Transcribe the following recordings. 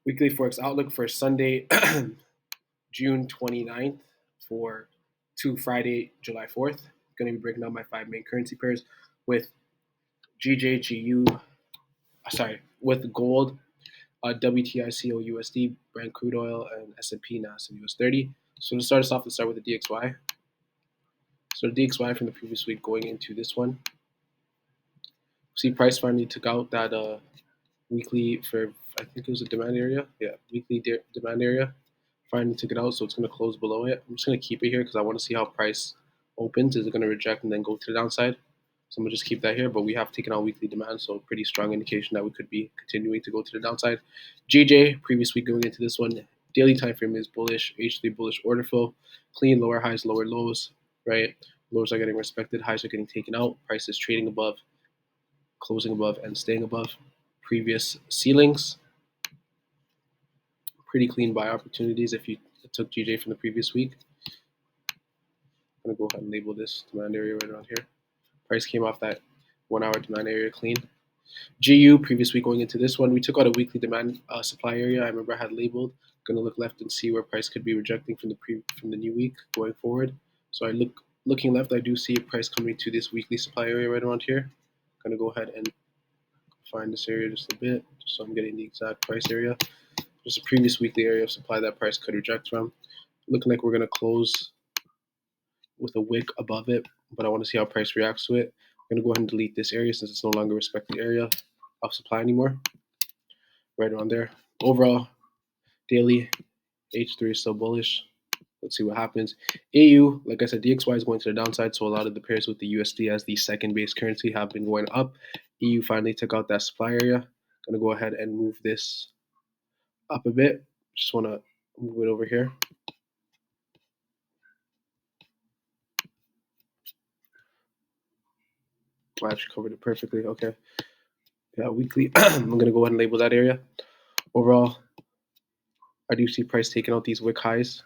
Weekly Forex outlook for Sunday, June 29th for to Friday, July 4th. Going to be breaking down my five main currency pairs with with gold, WTI, COUSD, Brent crude oil, and S&P NASDAQ US 30. So to start us off, let's start with the DXY. So the DXY from the previous week going into this one. See, price finally took out that weekly for, I think it was a demand area. Yeah, weekly demand area. Finally took it out, so it's going to close below it. I'm just going to keep it here because I want to see how price opens. Is it going to reject and then go to the downside? So I'm going to just keep that here, but we have taken out weekly demand, so pretty strong indication that we could be continuing to go to the downside. GJ, previous week going into this one, daily time frame is bullish, H3 bullish order flow, clean lower highs, lower lows, right? Lows are getting respected, highs are getting taken out, price is trading above, closing above, and staying above previous ceilings. Pretty clean buy opportunities if you took GJ from the previous week. I'm going to go ahead and label this demand area right around here. Price came off that 1 hour demand area clean. GU, previous week going into this one, we took out a weekly demand supply area. I remember I had labeled. Going to look left and see where price could be rejecting from the new week going forward. So looking left, I do see a price coming to this weekly supply area right around here. Going to go ahead and find this area just a bit, just so I'm getting the exact price area. Just a previous weekly area of supply that price could reject from. Looking like we're going to close with a wick above it, but I want to see how price reacts to it. I'm going to go ahead and delete this area since it's no longer respected area of supply anymore. Right around there. Overall, daily, H3 is still bullish. Let's see what happens. AU, like I said, DXY is going to the downside, so a lot of the pairs with the USD as the second base currency have been going up. EU finally took out that supply area. Going to go ahead and move this up a bit. Just want to move it over here. I actually covered it perfectly. Okay. Yeah, weekly. I'm going to go ahead and label that area. Overall, I do see price taking out these wick highs.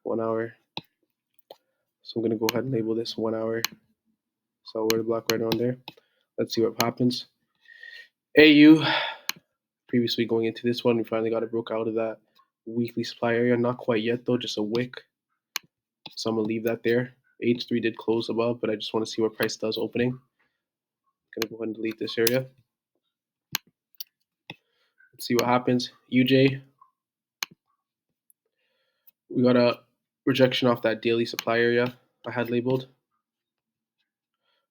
1 hour. So I'm going to go ahead and label this 1 hour. So word block right around there. Let's see what happens. AU, previously going into this one, we finally got it broke out of that weekly supply area. Not quite yet though, just a wick. So I'm going to leave that there. H3 did close above, but I just want to see what price does opening. Going to go ahead and delete this area. Let's see what happens. UJ, we got a rejection off that daily supply area I had labeled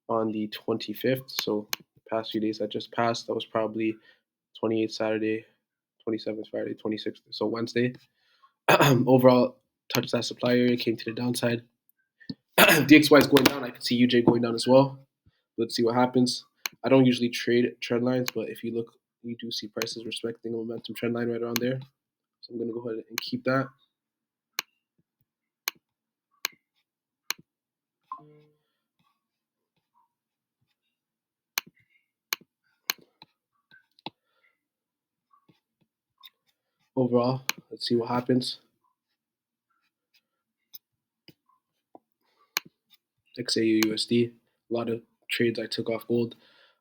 on the 25th. So past few days that just passed, that was probably 28th Saturday, 27th Friday, 26th, so Wednesday. Overall, touched that supply area, came to the downside. DXY is going down. I can see UJ going down as well. Let's see what happens. I don't usually trade trend lines, but if you look, you do see prices respecting a momentum trend line right around there. So I'm going to go ahead and keep that. Overall, let's see what happens. XAU USD, a lot of trades I took off gold.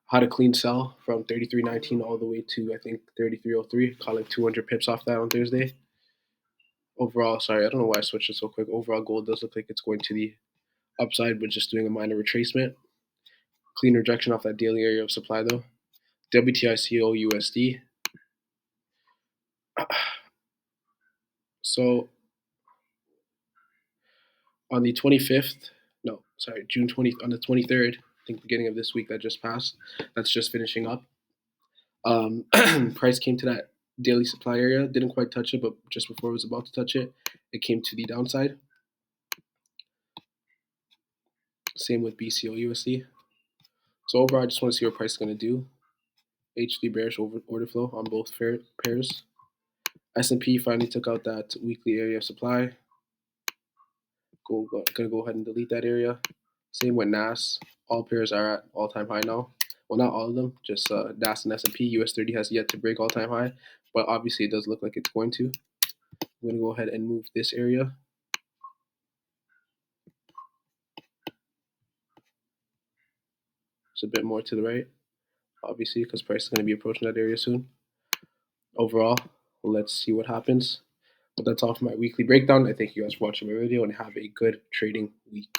Had a clean sell from 33.19 all the way to, I think, 33.03. Caught like 200 pips off that on Thursday. Overall, sorry, I don't know why I switched it so quick. Overall, gold does look like it's going to the upside, but just doing a minor retracement. Clean rejection off that daily area of supply, though. WTI COUSD. So on the 25th, no, sorry, June 20th, on the 23rd, I think beginning of this week that just passed, that's just finishing up. Price came to that daily supply area, didn't quite touch it, but just before it was about to touch it, it came to the downside. Same with BCO USD. So overall, I just want to see what price is going to do. H3 bearish over order flow on both pairs. S&P finally took out that weekly area of supply. Gonna go ahead and delete that area. Same with NAS. All pairs are at all-time high now. Well, not all of them, just NAS and S&P. US 30 has yet to break all-time high, but obviously it does look like it's going to. I'm gonna go ahead and move this area. It's a bit more to the right. obviously, because price is going to be approaching that area soon. Overall, let's see what happens. But that's all for my weekly breakdown. I thank you guys for watching my video and have a good trading week.